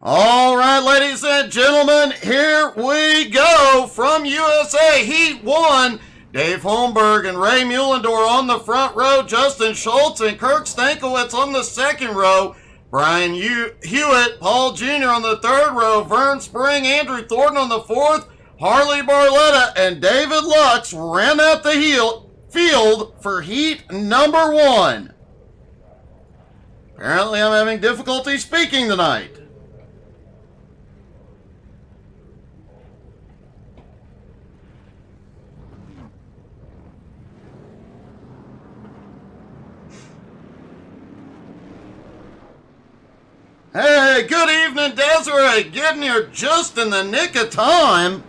All right, ladies and gentlemen, here we go from USA. Heat 1, Dave Holmberg and Ray Muhlendorf on the front row. Justin Schultz and Kirk Stankiewicz on the second row. Brian Hewitt, Paul Jr. on the third row. Vern Spring, Andrew Thornton on the fourth. Harley Barletta and David Lux ran out the field for heat number 1. Apparently I'm having difficulty speaking tonight. Hey, good evening, Desiree. Getting here just in the nick of time.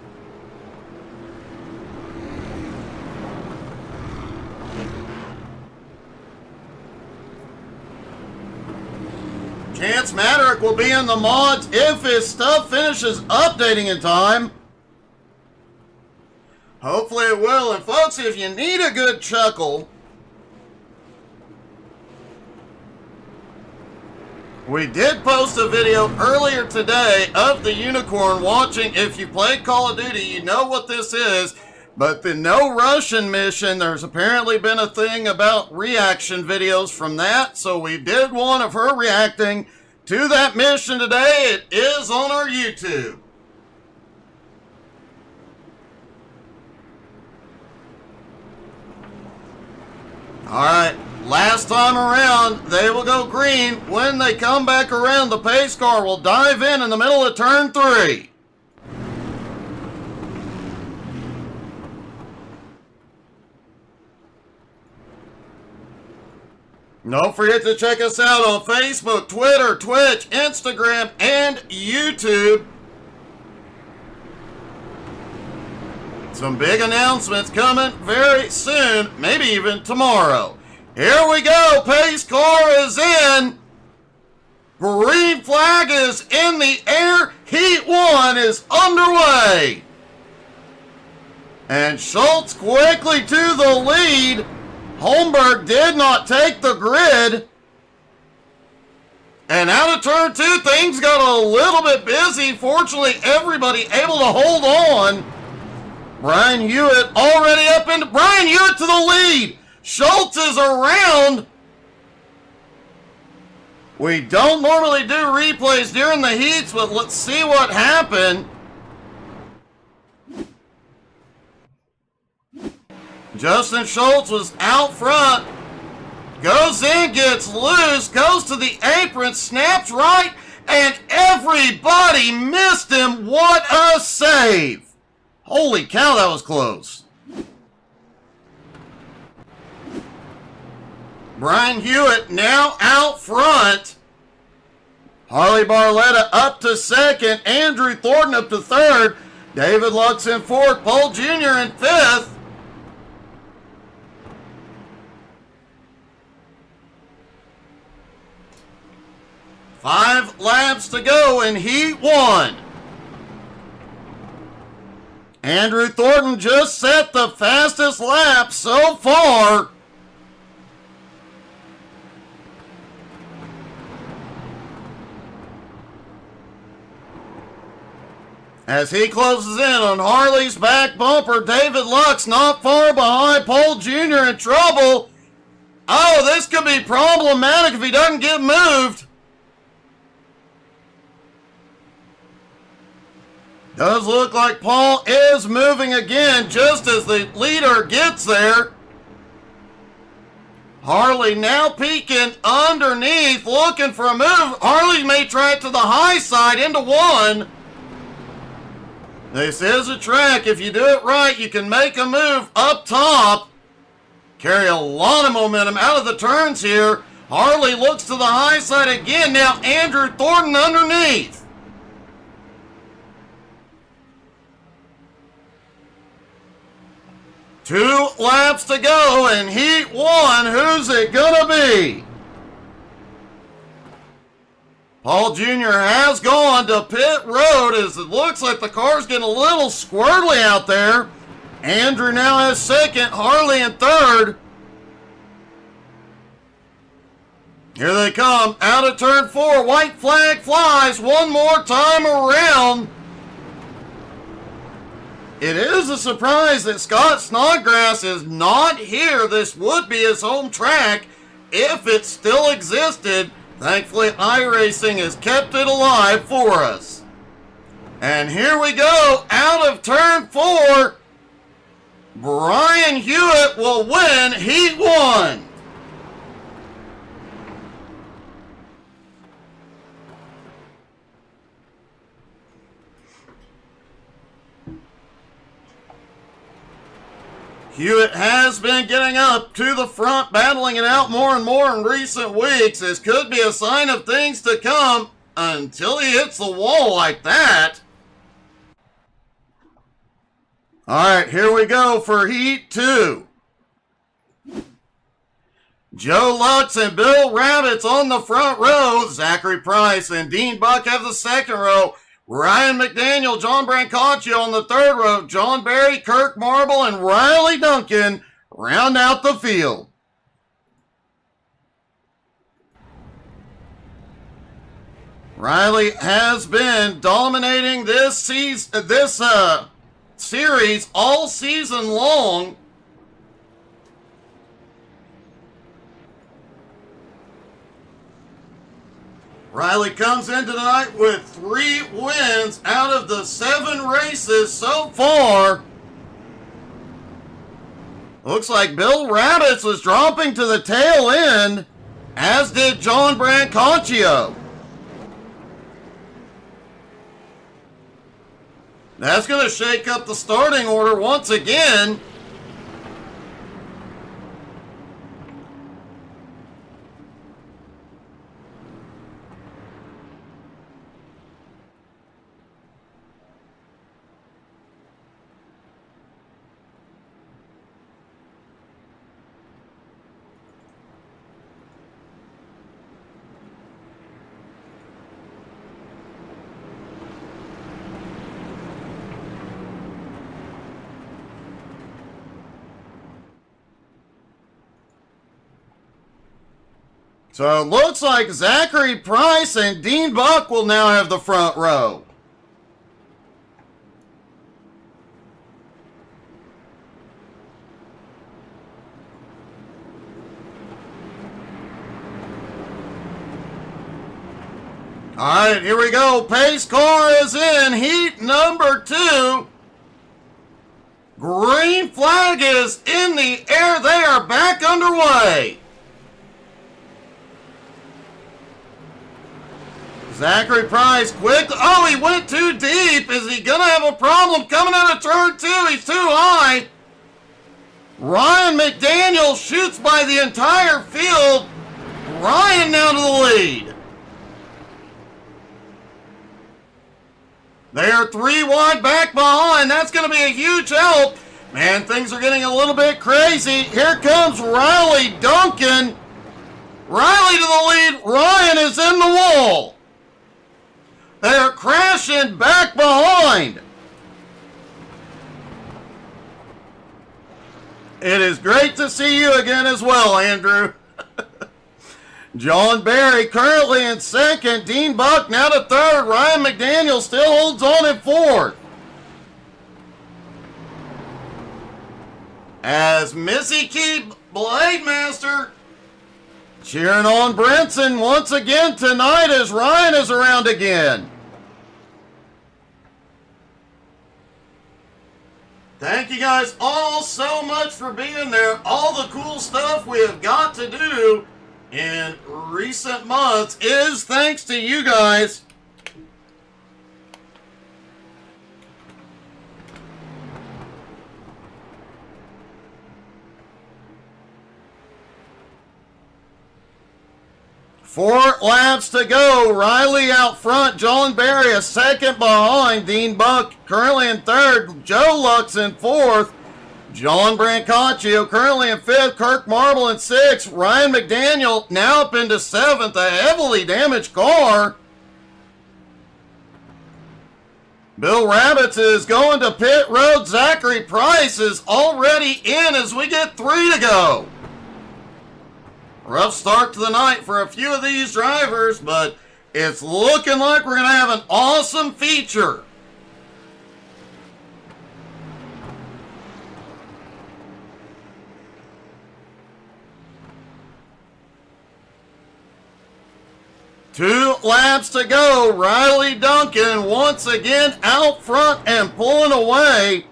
Chance Maddock will be in the mods if his stuff finishes updating in time. Hopefully it will. And folks, if you need a good chuckle, we did post a video earlier today of the unicorn watching. If you play Call of Duty, you know what this is. But the No Russian mission, there's apparently been a thing about reaction videos from that. So we did one of her reacting to that mission today. It is on our YouTube. All right. Last time around, they will go green. When they come back around, the pace car will dive in the middle of turn 3. Don't forget to check us out on Facebook, Twitter, Twitch, Instagram, and YouTube. Some big announcements coming very soon, maybe even tomorrow. Here we go. Pace car is in. Green flag is in the air. Heat 1 is underway. And Schultz quickly to the lead. Holmberg did not take the grid. And out of turn 2, things got a little bit busy. Fortunately, everybody able to hold on. Brian Hewitt already up into Brian Hewitt to the lead. Schultz is around. We don't normally do replays during the heats, but let's see what happened. Justin Schultz was out front. Goes in, gets loose, goes to the apron, snaps right, and everybody missed him. What a save. Holy cow, that was close. Brian Hewitt now out front. Harley Barletta up to second. Andrew Thornton up to third. David Lux in fourth. Paul Jr. in fifth. Five laps to go in Heat 1. Andrew Thornton just set the fastest lap so far. As he closes in on Harley's back bumper, David Lux not far behind. Paul Jr. in trouble. Oh, this could be problematic if he doesn't get moved. Does look like Paul is moving again just as the leader gets there. Harley now peeking underneath, looking for a move. Harley may try it to the high side into 1. This is a track. If you do it right, you can make a move up top. Carry a lot of momentum out of the turns here. Harley looks to the high side again. Now Andrew Thornton underneath. Two laps to go in Heat 1. Who's it gonna be? Paul Jr. has gone to pit road as it looks like the car's getting a little squirrely out there. Andrew now has second, Harley in third. Here they come, out of turn 4. White flag flies one more time around. It is a surprise that Scott Snodgrass is not here. This would be his home track if it still existed. Thankfully, iRacing has kept it alive for us. And here we go, out of turn 4. Brian Hewitt will win Heat 1. Hewitt has been getting up to the front, battling it out more and more in recent weeks. This could be a sign of things to come until he hits the wall like that. All right, here we go for Heat 2. Joe Lux and Bill Rabbits on the front row. Zachary Price and Dean Buck have the second row. Ryan McDaniel, John Brancaccio on the third row. John Barry, Kirk Marble, and Riley Duncan round out the field. Riley has been dominating this season, series all season long. Riley comes into tonight with 3 wins out of the 7 races so far. Looks like Bill Rabbits was dropping to the tail end, as did John Brancaccio. That's going to shake up the starting order once again. So it looks like Zachary Price and Dean Buck will now have the front row. All right, here we go. Pace car is in. Heat number 2. Green flag is in the air. They are back underway. Zachary Price quick. Oh, he went too deep. Is he going to have a problem coming out of turn 2? He's too high. Ryan McDaniel shoots by the entire field. Ryan now to the lead. They are 3 wide back behind. That's going to be a huge help. Man, things are getting a little bit crazy. Here comes Riley Duncan. Riley to the lead. Ryan is in the wall. They're crashing back behind. It is great to see you again as well, Andrew. John Barry currently in second. Dean Buck now to third. Ryan McDaniel still holds on in fourth. As Missy Key Blade Master cheering on Brinson once again tonight as Ryan is around again. Thank you guys all so much for being there. All the cool stuff we have got to do in recent months is thanks to you guys. Four laps to go. Riley out front. John Barry a second behind. Dean Buck currently in third. Joe Lux in fourth. John Brancaccio currently in fifth. Kirk Marble in sixth. Ryan McDaniel now up into seventh. A heavily damaged car. Bill Rabbits is going to pit road. Zachary Price is already in as we get 3 to go. Rough start to the night for a few of these drivers, but it's looking like we're going to have an awesome feature. Two laps to go. Riley Duncan once again out front and pulling away.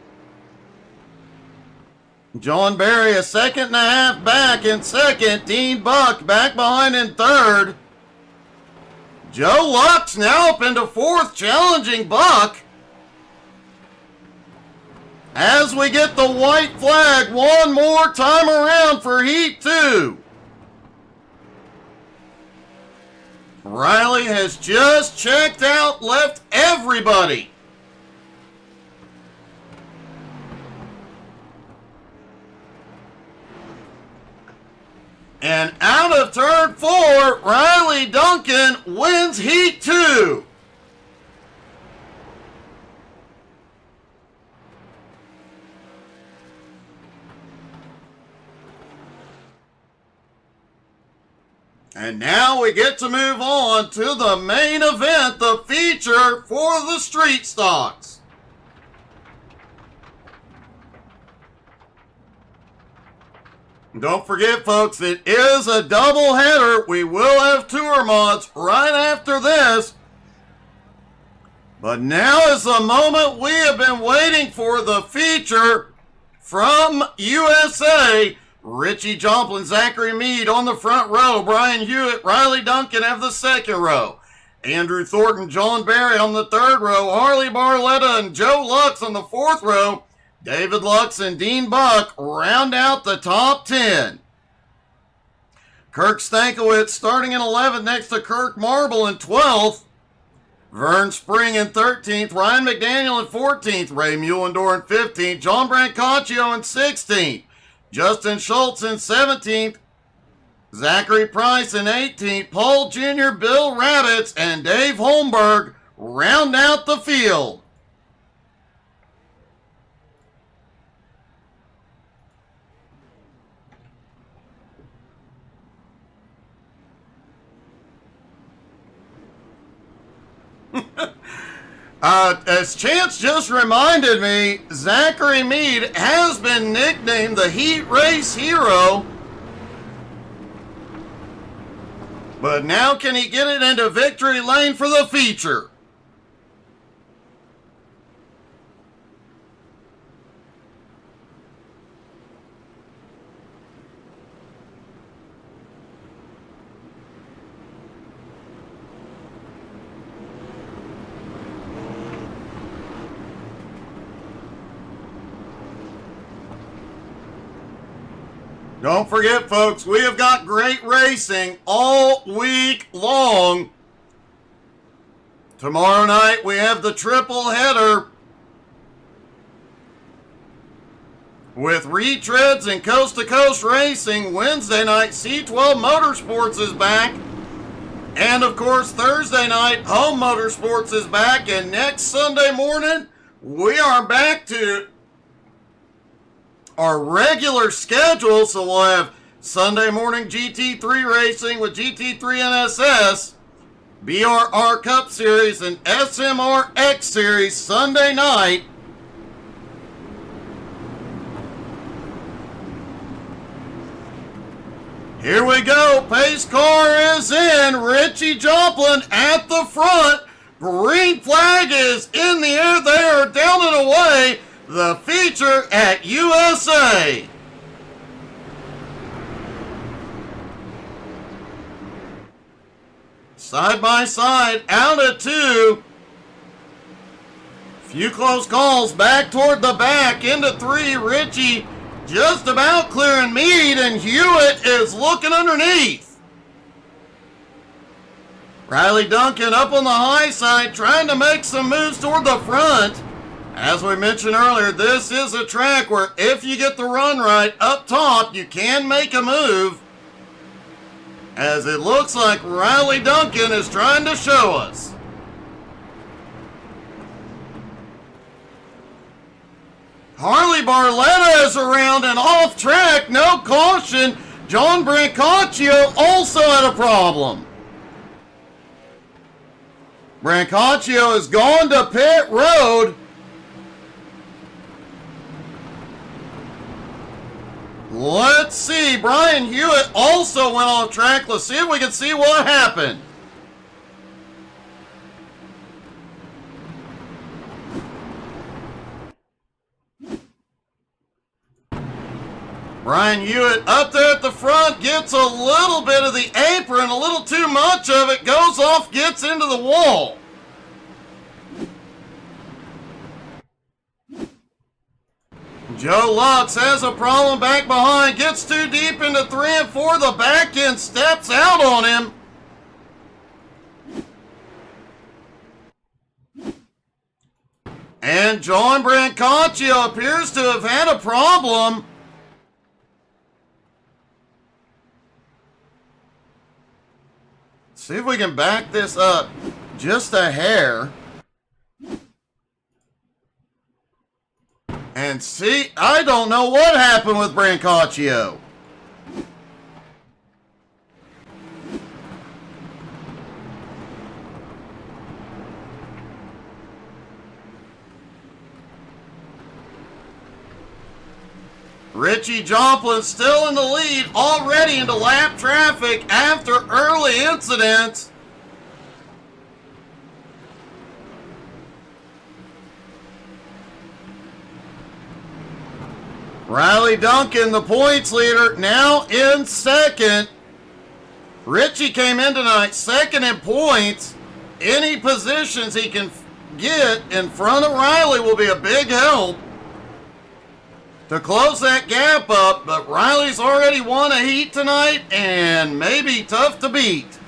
John Berry a second and a half back in second. Dean Buck back behind in third. Joe Lux now up into fourth, challenging Buck. As we get the white flag one more time around for Heat 2. Riley has just checked out, left everybody. And out of turn 4, Riley Duncan wins Heat 2. And now we get to move on to the main event, the feature for the street stocks. Don't forget, folks, it is a double header. We will have tour mods right after this. But now is the moment we have been waiting for, the feature from USA. Richie Joplin, Zachary Meade on the front row. Brian Hewitt, Riley Duncan have the second row. Andrew Thornton, John Berry on the third row. Harley Barletta and Joe Lux on the fourth row. David Lux and Dean Buck round out the top 10. Kirk Stankiewicz starting in 11th next to Kirk Marble in 12th. Vern Spring in 13th. Ryan McDaniel in 14th. Ray Mullendorf in 15th. John Brancaccio in 16th. Justin Schultz in 17th. Zachary Price in 18th. Paul Jr., Bill Rabbits, and Dave Holmberg round out the field. As Chance just reminded me, Zachary Meade has been nicknamed the Heat Race Hero. But now can he get it into victory lane for the feature? Don't forget, folks, we have got great racing all week long. Tomorrow night, we have the triple header with retreads and coast-to-coast racing. Wednesday night, C12 Motorsports is back. And, of course, Thursday night, Home Motorsports is back. And next Sunday morning, we are back to our regular schedule, so we'll have Sunday morning GT3 racing with GT3 NSS, BRR Cup Series, and SMRX Series Sunday night. Here we go. Pace car is in. Richie Joplin at the front. Green flag is in the air. They are down and away. The feature at USA. Side by side, out at 2. Few close calls back toward the back into 3. Richie just about clearing Meade, and Hewitt is looking underneath. Riley Duncan up on the high side trying to make some moves toward the front. As we mentioned earlier, this is a track where if you get the run right up top, you can make a move. As it looks like Riley Duncan is trying to show us. Harley Barletta is around and off track, no caution. John Brancaccio also had a problem. Brancaccio has gone to pit road. Let's see. Brian Hewitt also went off track. Let's see if we can see what happened. Brian Hewitt up there at the front gets a little bit of the apron, a little too much of it, goes off, gets into the wall. Joe Lux has a problem back behind, gets too deep into 3 and 4, the back end steps out on him. And John Brancaccio appears to have had a problem. See if we can back this up just a hair. And see, I don't know what happened with Brancaccio. Richie Joplin still in the lead, already into lap traffic after early incidents. Riley Duncan, the points leader, now in second. Richie came in tonight second in points. Any positions he can get in front of Riley will be a big help to close that gap up, but Riley's already won a heat tonight and maybe tough to beat.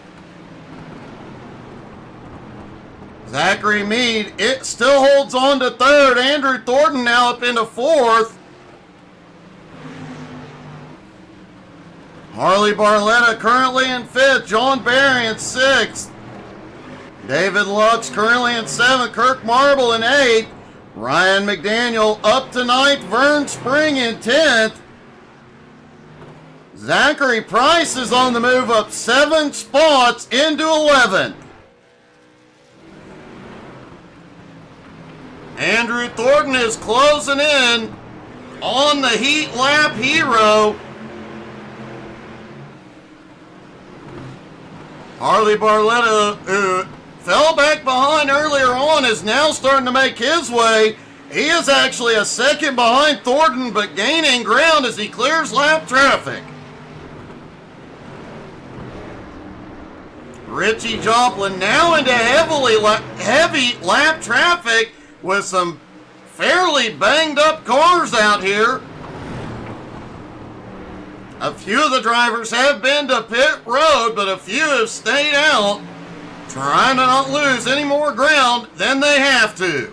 Zachary Meade, it still holds on to third. Andrew Thornton now up into fourth. Harley Barletta currently in fifth. John Barry in sixth. David Lux currently in seventh. Kirk Marble in eighth. Ryan McDaniel up to ninth. Vern Spring in 10th. Zachary Price is on the move up 7 spots into 11th. Andrew Thornton is closing in on the heat lap hero. Harley Barletta, who fell back behind earlier on, is now starting to make his way. He is actually a second behind Thornton, but gaining ground as he clears lap traffic. Richie Joplin now into heavy lap traffic with some fairly banged up cars out here. A few of the drivers have been to pit road, but a few have stayed out, trying to not lose any more ground than they have to.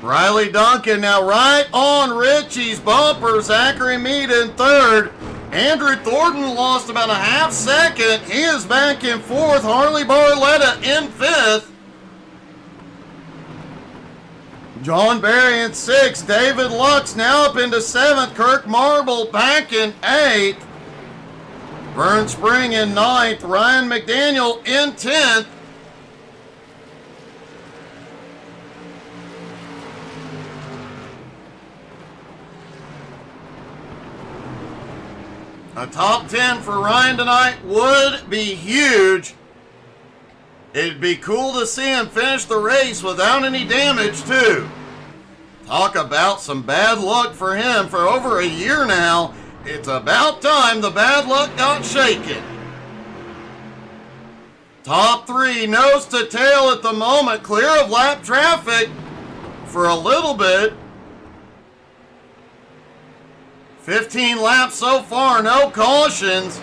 Riley Duncan now right on Richie's bumper. Zachary Meade in third. Andrew Thornton lost about a half second. He is back in fourth. Harley Barletta in fifth. John Barry in sixth. David Lux now up into seventh. Kirk Marble back in eighth. Vern Spring in ninth. Ryan McDaniel in 10th. A top 10 for Ryan tonight would be huge. It'd be cool to see him finish the race without any damage, too. Talk about some bad luck for him for over a year now. It's about time the bad luck got shaken. Top 3, nose to tail at the moment, clear of lap traffic for a little bit. 15 laps so far, no cautions.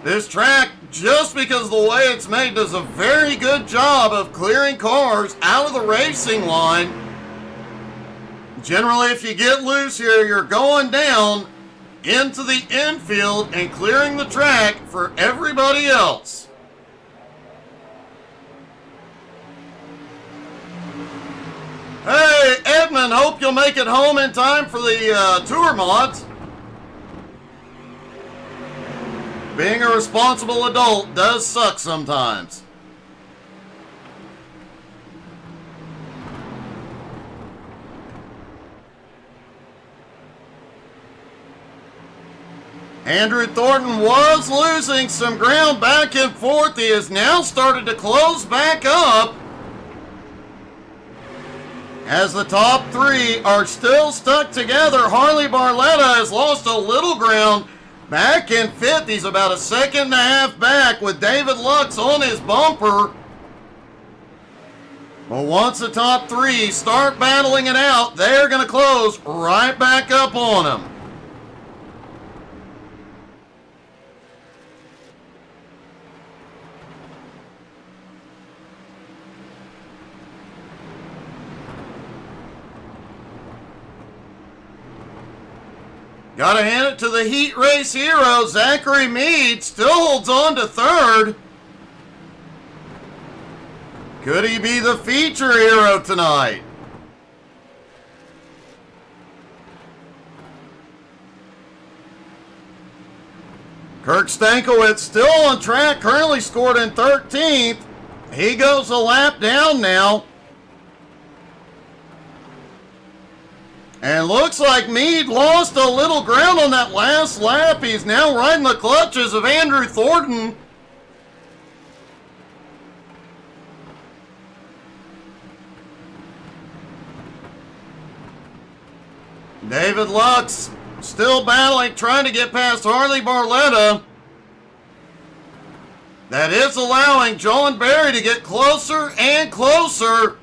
This track, just because of the way it's made, does a very good job of clearing cars out of the racing line. Generally, if you get loose here, you're going down into the infield and clearing the track for everybody else. Hey, Edmund, hope you'll make it home in time for the tour mods. Being a responsible adult does suck sometimes. Andrew Thornton was losing some ground back and forth. He has now started to close back up, as the top three are still stuck together. Harley Barletta has lost a little ground back in fifth. He's about a second and a half back with David Lux on his bumper. But once the top three start battling it out, they're going to close right back up on him. Gotta hand it to the heat race hero. Zachary Mead still holds on to third. Could he be the feature hero tonight? Kirk Stankiewicz still on track, currently scored in 13th. He goes a lap down now. And looks like Mead lost a little ground on that last lap. He's now right in the clutches of Andrew Thornton. David Lux still battling, trying to get past Harley Barletta. That is allowing John Barry to get closer and closer.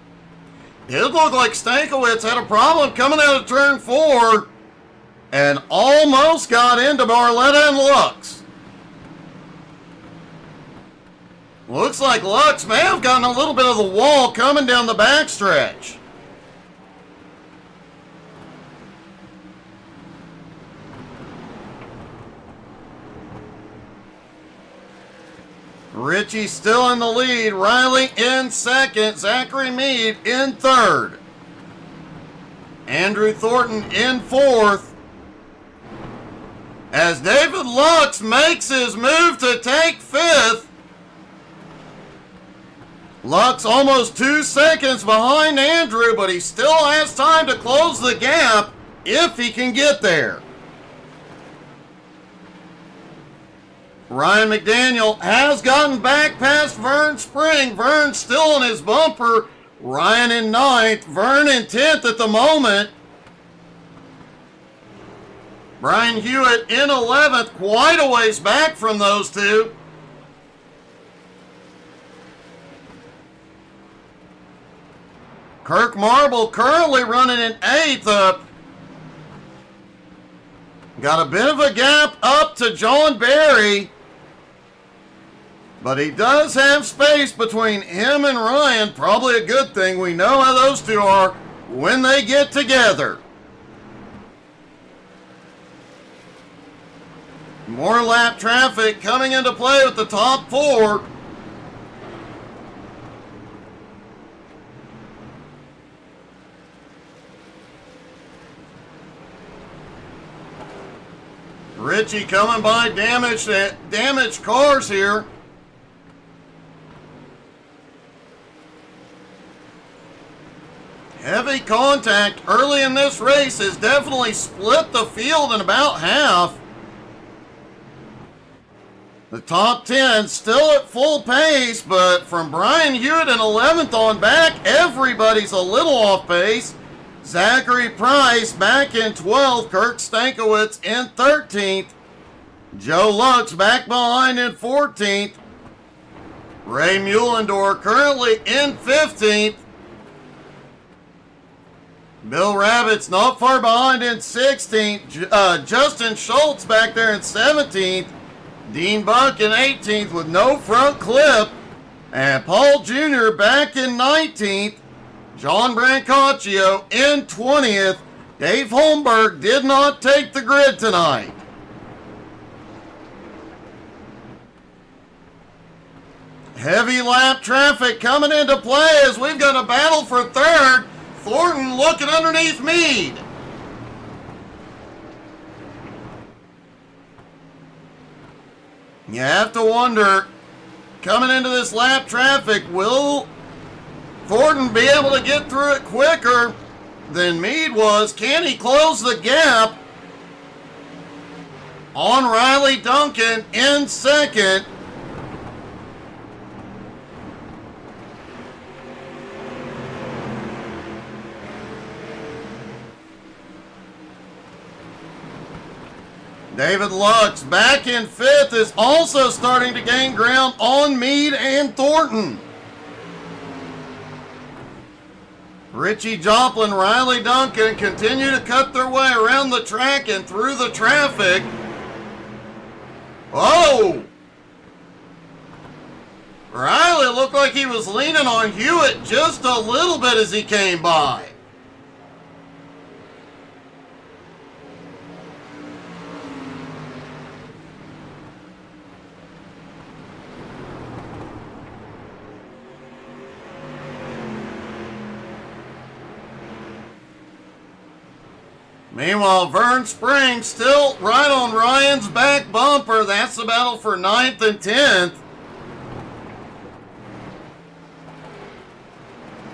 It looked like Stankiewicz had a problem coming out of turn 4 and almost got into Barletta and Lux. Looks like Lux may have gotten a little bit of the wall coming down the backstretch. Richie still in the lead. Riley in second. Zachary Mead in third. Andrew Thornton in fourth. As David Lux makes his move to take fifth. Lux almost 2 seconds behind Andrew, but he still has time to close the gap if he can get there. Ryan McDaniel has gotten back past Vern Spring. Vern still on his bumper. Ryan in 9th. Vern in 10th at the moment. Brian Hewitt in 11th. Quite a ways back from those two. Kirk Marble currently running in 8th up. Got a bit of a gap up to John Barry. But he does have space between him and Ryan. Probably a good thing. We know how those two are when they get together. More lap traffic coming into play with the top 4. Richie coming by damaged cars here. Heavy contact early in this race has definitely split the field in about half. The top 10 still at full pace, but from Brian Hewitt in 11th on back, everybody's a little off pace. Zachary Price back in 12th, Kirk Stankiewicz in 13th. Joe Lux back behind in 14th. Ray Muhlendorf currently in 15th. Bill Rabbit's not far behind in 16th. Justin Schultz back there in 17th. Dean Buck in 18th with no front clip. And Paul Jr. back in 19th. John Brancaccio in 20th. Dave Holmberg did not take the grid tonight. Heavy lap traffic coming into play as we've got a battle for third. Thornton looking underneath Meade. You have to wonder, coming into this lap traffic, will Thornton be able to get through it quicker than Meade was? Can he close the gap on Riley Duncan in second? David Lux back in fifth is also starting to gain ground on Meade and Thornton. Richie Joplin, Riley Duncan continue to cut their way around the track and through the traffic. Oh! Riley looked like he was leaning on Hewitt just a little bit as he came by. Meanwhile, Vern Springs still right on Ryan's back bumper. That's the battle for 9th and 10th.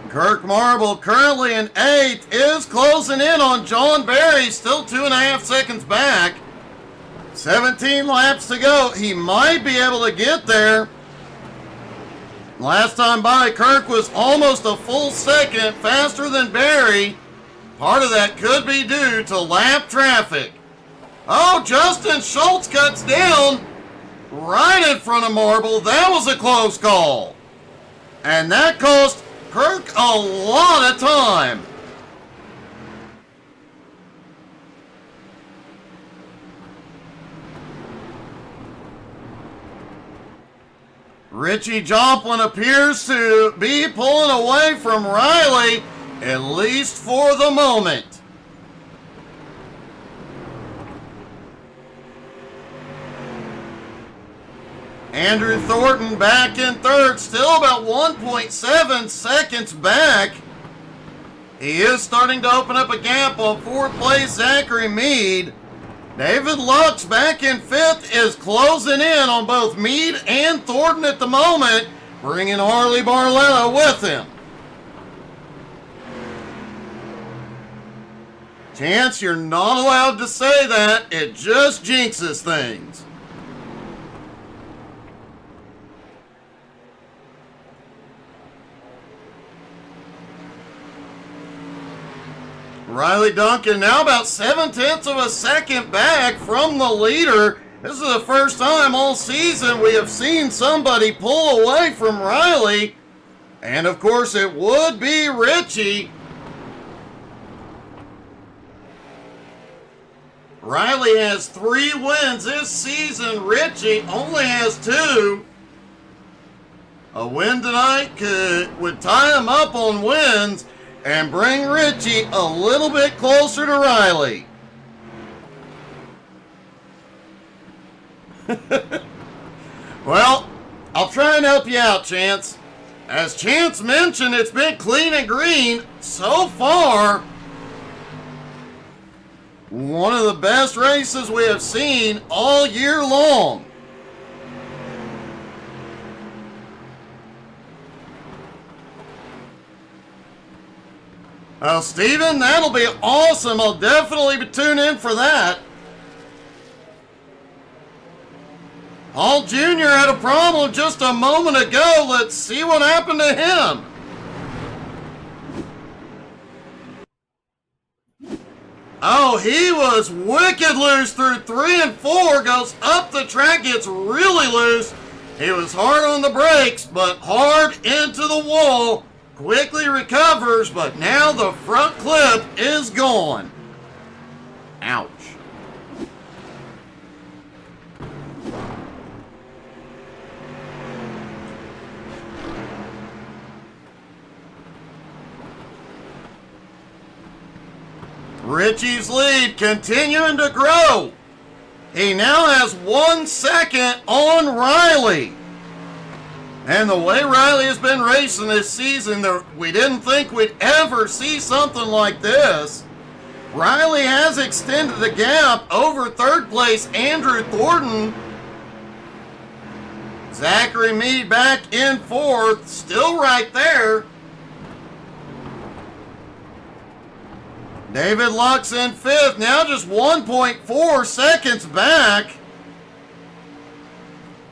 Kirk Marble currently in 8th is closing in on John Berry, still 2.5 seconds back. 17 laps to go. He might be able to get there. Last time by, Kirk was almost a full second faster than Berry. Part of that could be due to lap traffic. Oh, Justin Schultz cuts down right in front of Marble. That was a close call. And that cost Kirk a lot of time. Richie Joplin appears to be pulling away from Riley, at least for the moment. Andrew Thornton back in third, still about 1.7 seconds back. He is starting to open up a gap on fourth place Zachary Meade. David Lux back in fifth is closing in on both Meade and Thornton at the moment, bringing Harley Barletta with him. Chance, you're not allowed to say that. It just jinxes things. Riley Duncan now about 0.7 of a second back from the leader. This is the first time all season we have seen somebody pull away from Riley. And of course it would be Richie. Riley has 3 wins this season. Richie only has 2. A win tonight would tie him up on wins and bring Richie a little bit closer to Riley. Well, I'll try and help you out, Chance. As Chance mentioned, it's been clean and green so far. One of the best races we have seen all year long. Well, Steven, that'll be awesome. I'll definitely be tuning in for that. Paul Jr. had a problem just a moment ago. Let's see what happened to him. Oh, he was wicked loose through 3 and 4. Goes up the track, gets really loose. He was hard on the brakes, but hard into the wall. Quickly recovers, but now the front clip is gone. Ouch. Richie's lead continuing to grow. He now has 1 second on Riley. And the way Riley has been racing this season, we didn't think we'd ever see something like this. Riley has extended the gap over third place Andrew Thornton. Zachary Meade back in fourth, still right there. David Lux in fifth, now just 1.4 seconds back.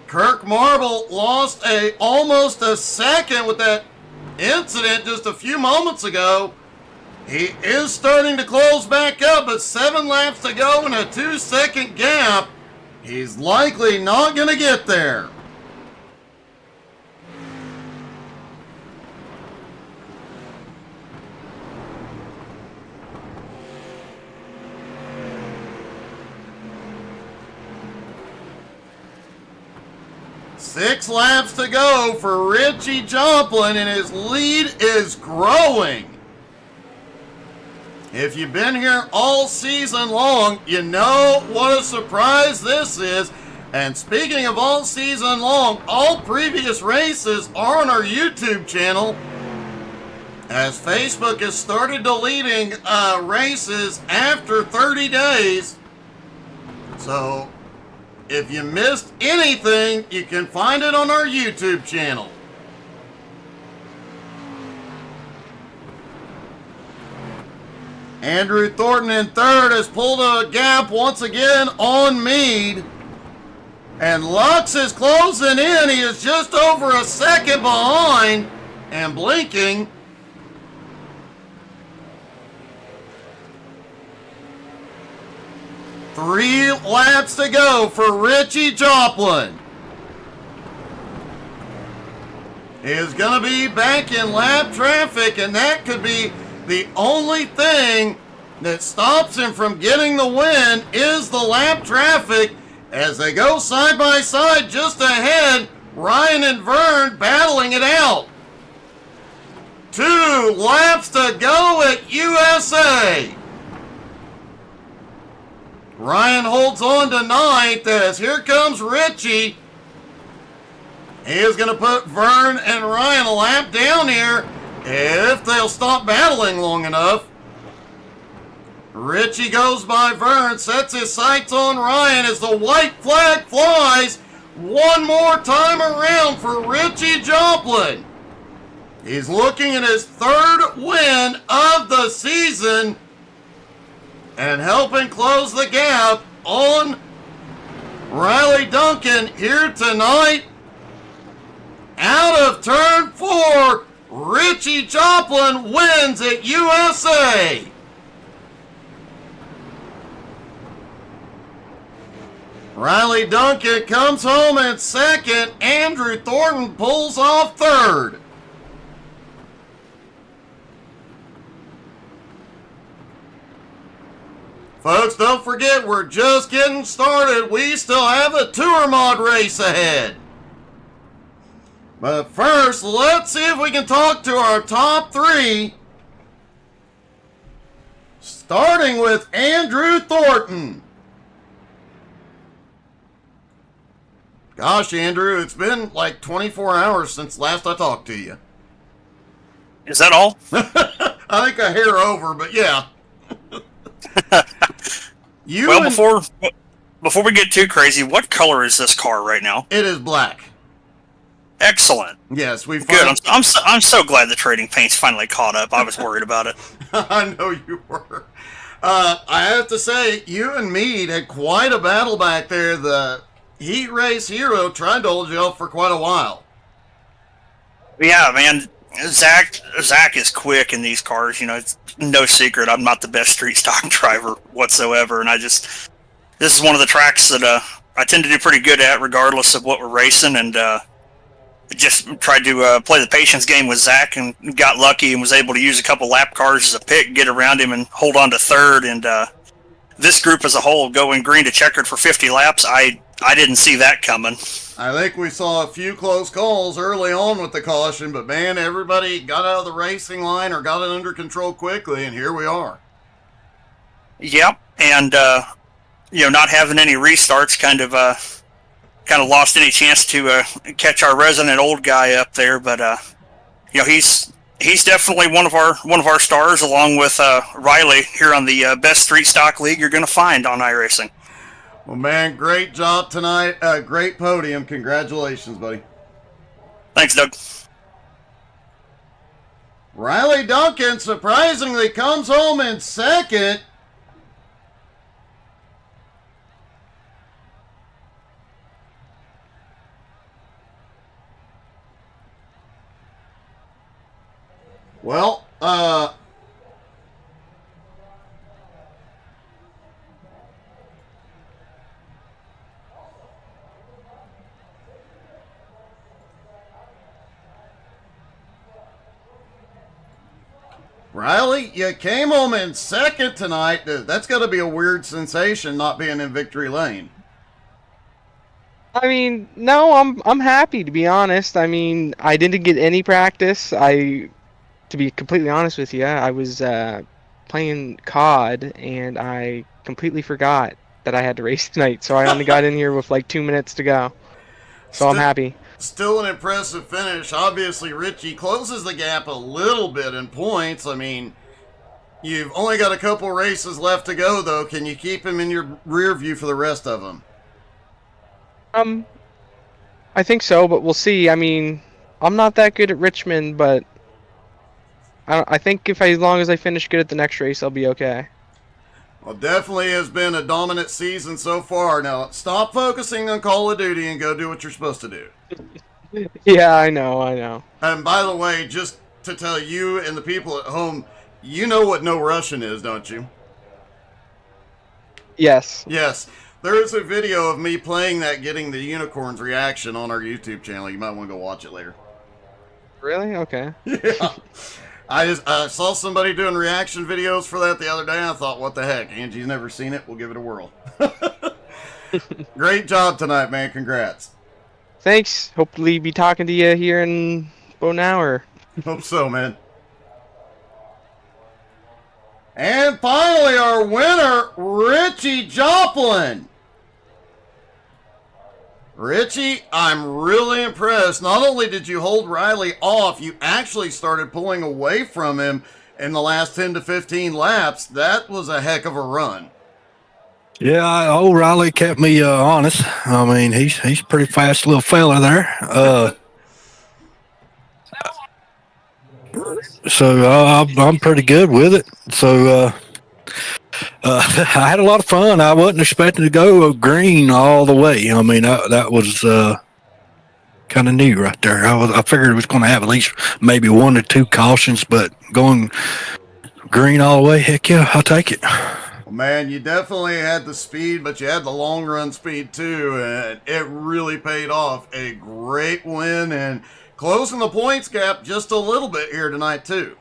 Kirk Marble lost almost a second with that incident just a few moments ago. He is starting to close back up, but 7 laps to go and a 2-second gap. He's likely not going to get there. Six laps to go for Richie Joplin, and his lead is growing. If you've been here all season long, you know what a surprise this is. And speaking of all season long, all previous races are on our YouTube channel, as Facebook has started deleting races after 30 days. So if you missed anything, you can find it on our YouTube channel. Andrew Thornton in third has pulled a gap once again on Meade. And Lux is closing in. He is just over a second behind and blinking. Three laps to go for Richie Joplin. He is going to be back in lap traffic, and that could be the only thing that stops him from getting the win is the lap traffic as they go side by side just ahead. Ryan and Vern battling it out. 2 laps to go at USA. Ryan holds on to ninth as here comes Richie. He is going to put Vern and Ryan a lap down here if they'll stop battling long enough. Richie goes by Vern, sets his sights on Ryan as the white flag flies one more time around for Richie Joplin. He's looking at his 3rd win of the season and helping close the gap on Riley Duncan here tonight. Out of turn 4, Richie Joplin wins at USA. Riley Duncan comes home in 2nd. Andrew Thornton pulls off 3rd. Folks, don't forget, we're just getting started. We still have a Tour Mod race ahead. But first, let's see if we can talk to our top 3. Starting with Andrew Thornton. Gosh, Andrew, it's been like 24 hours since last I talked to you. Is that all? I think a hair over, but yeah. Before we get too crazy, what color is this car right now? It is black. Excellent. Yes, we good. I'm so glad the trading paint's finally caught up. I was worried about it. I know you were. I have to say, you and Meade had quite a battle back there. The Heat Race Hero tried to hold you up for quite a while. Yeah, man. Zach is quick in these cars. You know, it's no secret I'm not the best street stock driver whatsoever, and this is one of the tracks that I tend to do pretty good at, regardless of what we're racing. And just tried to play the patience game with Zach, and got lucky and was able to use a couple lap cars as a pick, get around him, and hold on to 3rd. And this group as a whole going green to checkered for 50 laps, I didn't see that coming. I think we saw a few close calls early on with the caution, but man, everybody got out of the racing line or got it under control quickly, and here we are. Yep, and not having any restarts kind of lost any chance to catch our resident old guy up there. But he's definitely one of our stars, along with Riley here on the best street stock league you're going to find on iRacing. Well, man, great job tonight. Great podium. Congratulations, buddy. Thanks, Doug. Riley Duncan surprisingly comes home in second. Well, Riley, you came home in second tonight. That's got to be a weird sensation not being in victory lane. I mean, no, I'm happy, to be honest. I mean, I didn't get any practice. To be completely honest with you, I was playing COD and I completely forgot that I had to race tonight. So I only got in here with like 2 minutes to go. So I'm happy. Still an impressive finish. Obviously, Richie closes the gap a little bit in points. I mean, you've only got a couple races left to go, though. Can you keep him in your rear view for the rest of them? I think so, but we'll see. I mean, I'm not that good at Richmond, but I think as long as I finish good at the next race, I'll be okay. Well, definitely has been a dominant season so far. Now, stop focusing on Call of Duty and go do what you're supposed to do. Yeah, I know. And by the way, just to tell you and the people at home, you know what No Russian is, don't you? Yes. Yes. There is a video of me playing that, getting the unicorn's reaction on our YouTube channel. You might want to go watch it later. Really? Okay. Yeah. I saw somebody doing reaction videos for that the other day, and I thought, what the heck? Angie's never seen it. We'll give it a whirl. Great job tonight, man. Congrats. Thanks. Hopefully be talking to you here in about an hour. Hope so, man. And finally, our winner, Richie Joplin. Richie, I'm really impressed. Not only did you hold Riley off, you actually started pulling away from him in the last 10 to 15 laps. That was a heck of a run. Yeah, old Riley kept me honest. I mean, he's a pretty fast little fella there. So I'm pretty good with it. So I had a lot of fun. I wasn't expecting to go green all the way. I mean, that was kind of new right there. I figured it was going to have at least maybe 1 or 2 cautions, but going green all the way, heck yeah, I'll take it. Well, man, you definitely had the speed, but you had the long run speed too, and it really paid off. A great win and closing the points gap just a little bit here tonight too.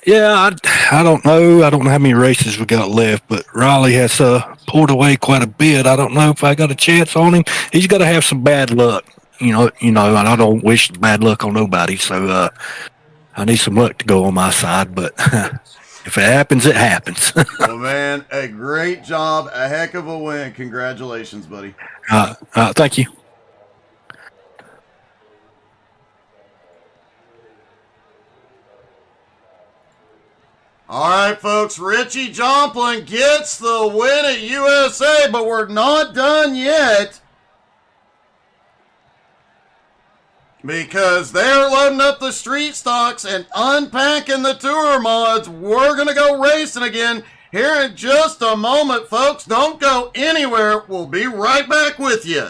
Yeah, I don't know. I don't know how many races we got left, but Riley has pulled away quite a bit. I don't know if I got a chance on him. He's got to have some bad luck, you know. And I don't wish bad luck on nobody. So I need some luck to go on my side. But if it happens, it happens. Well, man, a great job, a heck of a win. Congratulations, buddy. Thank you. All right, folks, Richie Joplin gets the win at USA, but we're not done yet. Because they're loading up the street stocks and unpacking the tour mods. We're going to go racing again here in just a moment, folks. Don't go anywhere. We'll be right back with you.